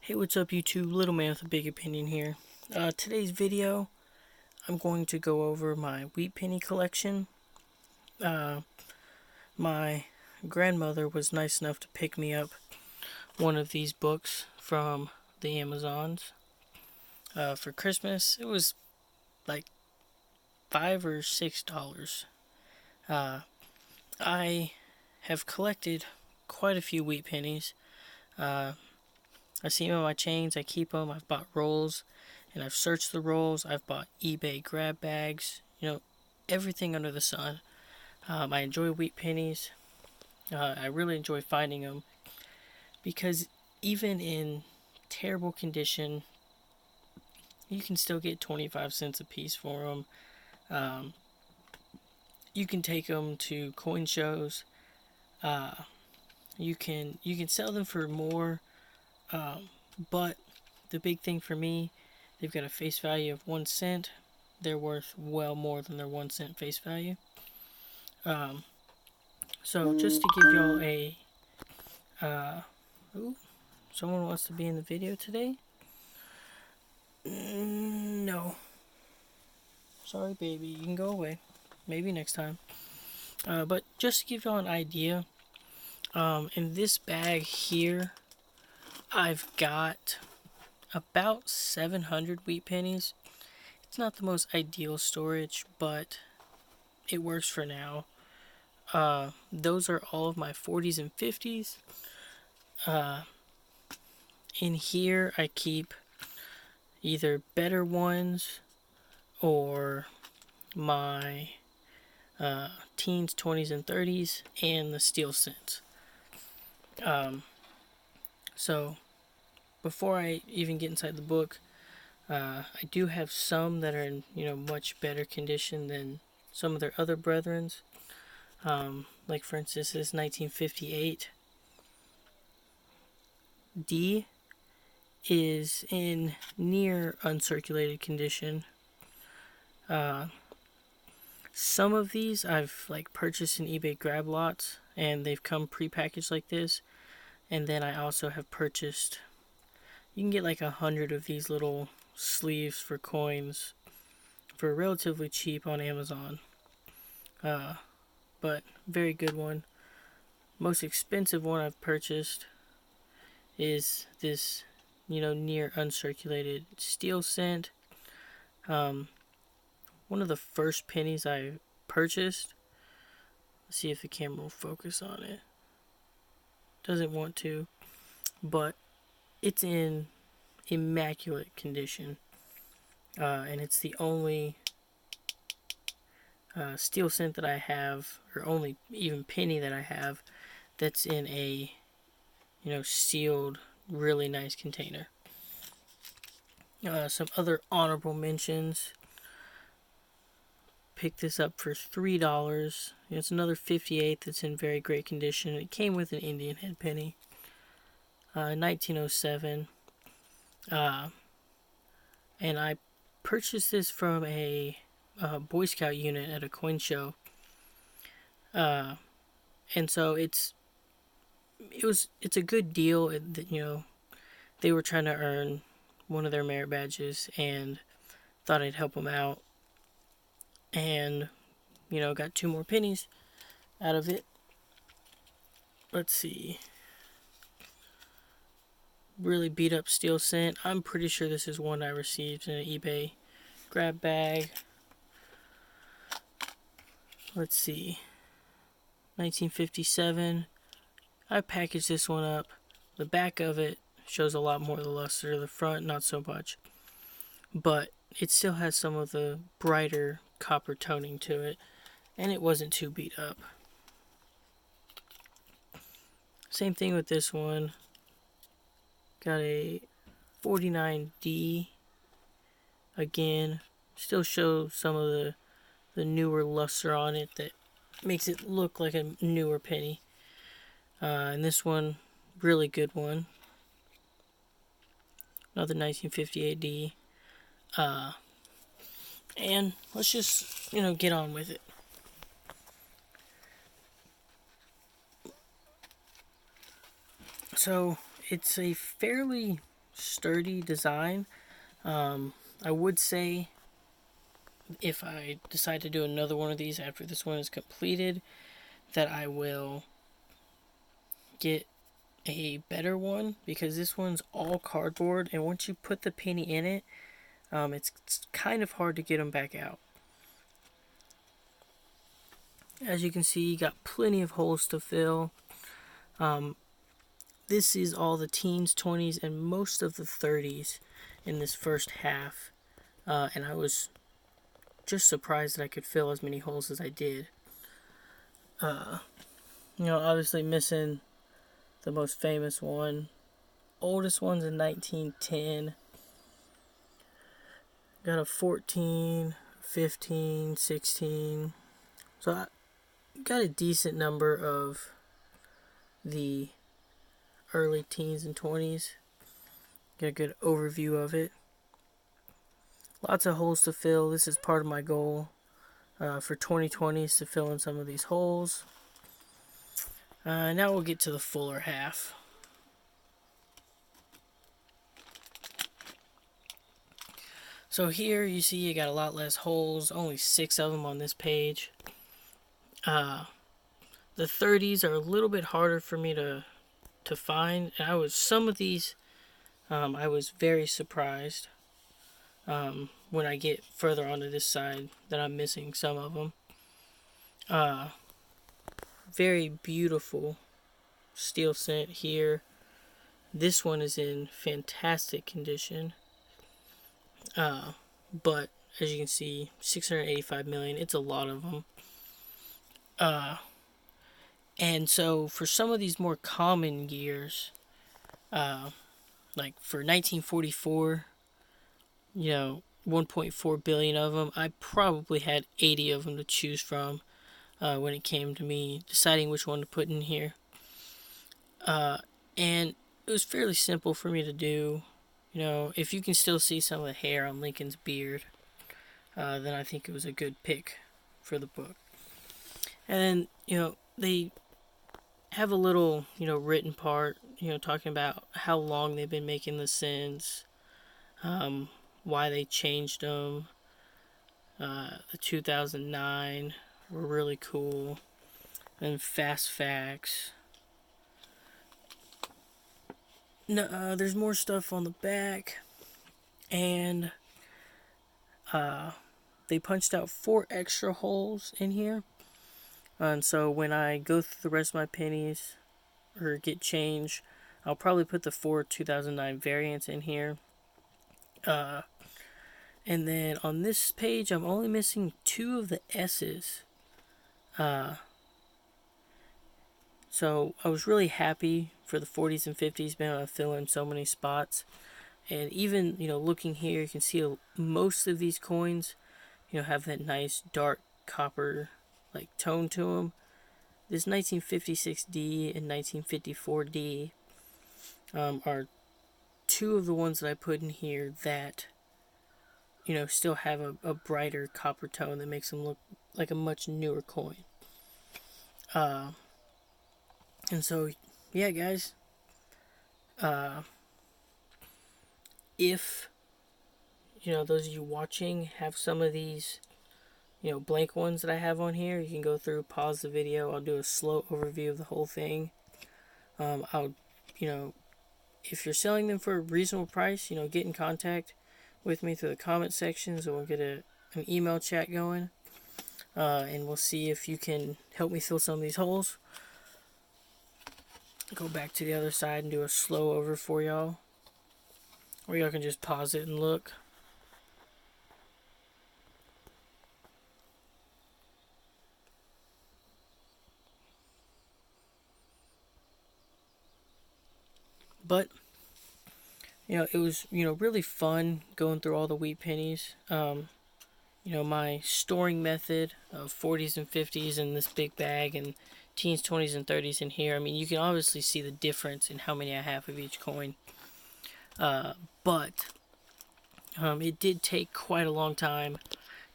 Hey, what's up YouTube? Little man with a big opinion here. Today's video, I'm going to go over my wheat penny collection. My grandmother was nice enough to pick me up one of these books from the Amazons for Christmas. It was like $5 or $6. I have collected quite a few wheat pennies. I see them on my chains, I keep them, I've bought rolls, and I've searched the rolls, I've bought eBay grab bags, everything under the sun. I enjoy wheat pennies. I really enjoy finding them because even in terrible condition, you can still get 25 cents a piece for them. You can take them to coin shows. You can sell them for more. But the big thing for me, they've got a face value of 1 cent. They're worth well more than their 1 cent face value. So just to give y'all a, ooh, someone wants to be in the video today? No. Sorry, baby, you can go away. Maybe next time. But just to give y'all an idea, in this bag here, I've got about 700 wheat pennies. It's not the most ideal storage, but it works for now. Those are all of my 40s and 50s. In here, I keep either better ones or my teens, 20s, and 30s, and the steel cents. So, before I even get inside the book, I do have some that are in, much better condition than some of their other brethrens. Like for instance, this 1958 D is in near uncirculated condition. Some of these I've purchased in eBay grab lots, and they've come pre-packaged like this. And then I also have purchased, you can get 100 of these little sleeves for coins for relatively cheap on Amazon. But very good one. Most expensive one I've purchased is this, near uncirculated steel cent. One of the first pennies I purchased. Let's see if the camera will focus on it. Doesn't want to, but it's in immaculate condition, and it's the only steel cent that I have, or only even penny that I have, that's in a sealed, really nice container. Some other honorable mentions. Picked this up for $3. It's another 58 that's in very great condition. It came with an Indian head penny. 1907. And I purchased this from a Boy Scout unit at a coin show. And so it's a good deal. They were trying to earn one of their merit badges, and thought I'd help them out. And, got 2 more pennies out of it. Let's see. Really beat up steel cent. I'm pretty sure this is one I received in an eBay grab bag. Let's see. 1957. I packaged this one up. The back of it shows a lot more of the luster. The front, not so much. But it still has some of the brighter copper toning to it, and it wasn't too beat up. Same thing with this one. Got a 49D. Again, still shows some of the newer luster on it that makes it look like a newer penny. And this one, really good one. Another 1958D. And let's just, get on with it. So, it's a fairly sturdy design. I would say if I decide to do another one of these after this one is completed, that I will get a better one, because this one's all cardboard, and once you put the penny in it, it's kind of hard to get them back out. As you can see, you got plenty of holes to fill. This is all the teens, 20s, and most of the 30s in this first half. And I was just surprised that I could fill as many holes as I did. Obviously missing the most famous one. Oldest one's in 1910. Got a 14, 15, 16. So I got a decent number of the early teens and 20s. Get a good overview of it. Lots of holes to fill. This is part of my goal for 2020 is to fill in some of these holes. Now we'll get to the fuller half. So here you see you got a lot less holes, only 6 of them on this page. The 30s are a little bit harder for me to find. And some of these, I was very surprised when I get further onto this side that I'm missing some of them. Very beautiful steel cent here. This one is in fantastic condition. But as you can see, 685 million, it's a lot of them. And so for some of these more common years, like for 1944, 1.4 billion of them, I probably had 80 of them to choose from when it came to me deciding which one to put in here. And it was fairly simple for me to do. If you can still see some of the hair on Lincoln's beard, then I think it was a good pick for the book. And then, they have a little, written part, talking about how long they've been making the cents, why they changed them. The 2009 were really cool. And fast facts. No, there's more stuff on the back, and they punched out 4 extra holes in here, and so when I go through the rest of my pennies or get change, I'll probably put the 4 2009 variants in here. And then on this page, I'm only missing 2 of the S's. So I was really happy for the 40s and 50s being able to fill in so many spots. And even, looking here, you can see most of these coins, have that nice dark copper like tone to them. This 1956D and 1954D are 2 of the ones that I put in here that, still have a brighter copper tone that makes them look like a much newer coin. And so, yeah, guys, if, those of you watching have some of these, blank ones that I have on here, you can go through, pause the video. I'll do a slow overview of the whole thing. I'll, if you're selling them for a reasonable price, get in contact with me through the comment sections, and we'll get an email chat going. And we'll see if you can help me fill some of these holes. Go back to the other side and do a slow over for y'all. Or y'all can just pause it and look. But, it was, really fun going through all the wheat pennies. My storing method of 40s and 50s in this big bag and teens, 20s, and 30s in here. I mean, you can obviously see the difference in how many I have of each coin. But it did take quite a long time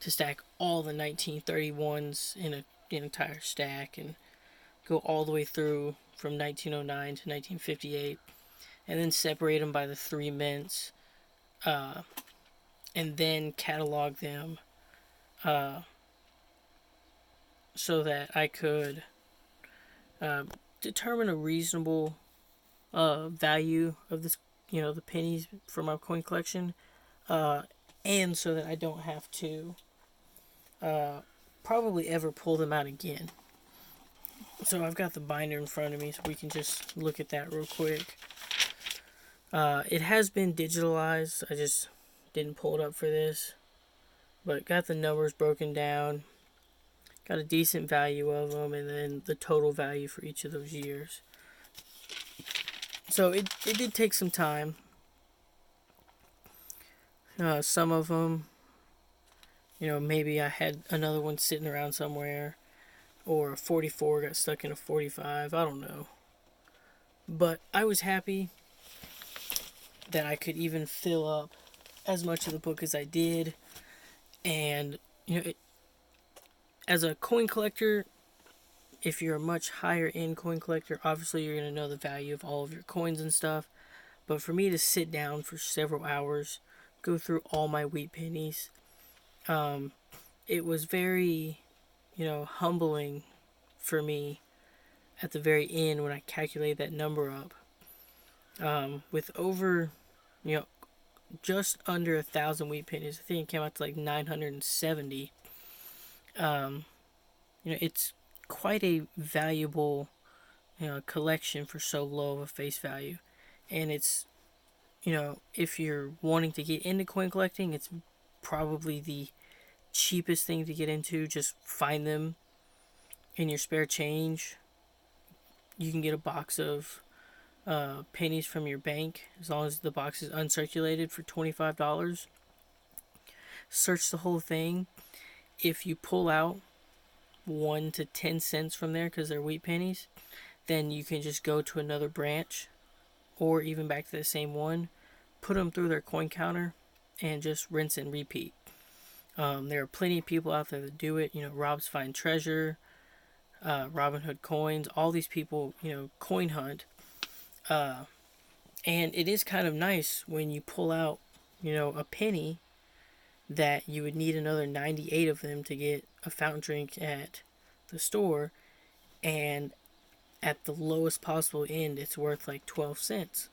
to stack all the 1931s in an entire stack and go all the way through from 1909 to 1958. and then separate them by the 3 mints, and then catalog them, uh, so that I could determine a reasonable value of this, the pennies for my coin collection, and so that I don't have to probably ever pull them out again. So I've got the binder in front of me, so we can just look at that real quick. It has been digitalized. I just didn't pull it up for this, but got the numbers broken down, got a decent value of them, and then the total value for each of those years. So it did take some time. Some of them, maybe I had another one sitting around somewhere, or a 44 got stuck in a 45. I don't know. But I was happy that I could even fill up as much of the book as I did. And, as a coin collector, if you're a much higher end coin collector, obviously you're going to know the value of all of your coins and stuff. But for me to sit down for several hours, go through all my wheat pennies, it was very, humbling for me at the very end when I calculated that number up. With over, just under 1,000 wheat pennies, I think it came out to like 970. It's quite a valuable, collection for so low of a face value. And it's, if you're wanting to get into coin collecting, it's probably the cheapest thing to get into. Just find them in your spare change. You can get a box of pennies from your bank as long as the box is uncirculated for $25. Search the whole thing. If you pull out 1 to 10 cents from there because they're wheat pennies, then you can just go to another branch or even back to the same one, put them through their coin counter, and just rinse and repeat. There are plenty of people out there that do it. Rob's Find Treasure, Robin Hood Coins, all these people, coin hunt. And it is kind of nice when you pull out, a penny that you would need another 98 of them to get a fountain drink at the store, and at the lowest possible end, it's worth like 12 cents.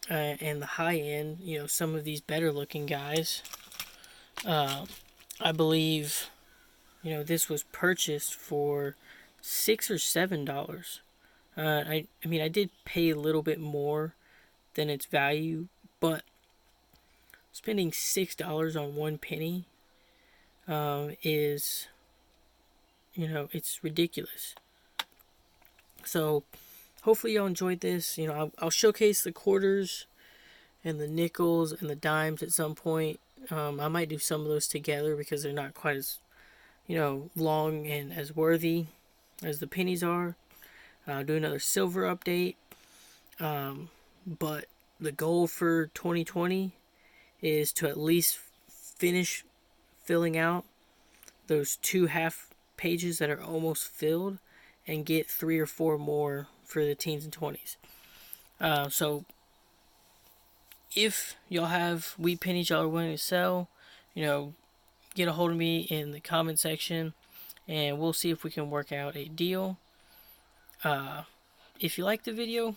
And the high end, some of these better looking guys, I believe, this was purchased for $6 or $7. I mean, I did pay a little bit more than its value, but spending $6 on one penny is, it's ridiculous. So hopefully y'all enjoyed this. I'll showcase the quarters and the nickels and the dimes at some point. I might do some of those together because they're not quite as, long and as worthy as the pennies are. I'll do another silver update. But the goal for 2020 is to at least finish filling out those 2 half pages that are almost filled and get 3 or 4 more for the teens and 20s. So if y'all have wheat pennies y'all are willing to sell, get a hold of me in the comment section and we'll see if we can work out a deal. If you like the video,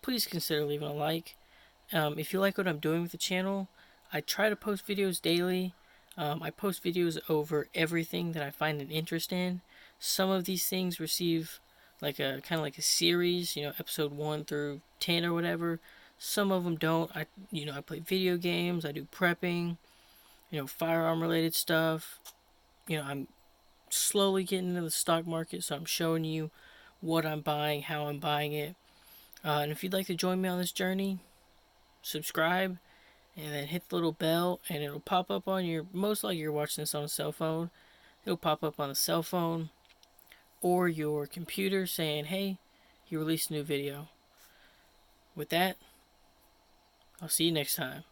please consider leaving a like. If you like what I'm doing with the channel, I try to post videos daily. I post videos over everything that I find an interest in. Some of these things receive like a kind of like a series, episode 1 through 10 or whatever. Some of them don't. I play video games. I do prepping, firearm related stuff. I'm slowly getting into the stock market, so I'm showing you what I'm buying, how I'm buying it. And if you'd like to join me on this journey, subscribe and then hit the little bell and it'll pop up on your, most likely you're watching this on a cell phone, it'll pop up on a cell phone or your computer saying, hey, you released a new video. With that, I'll see you next time.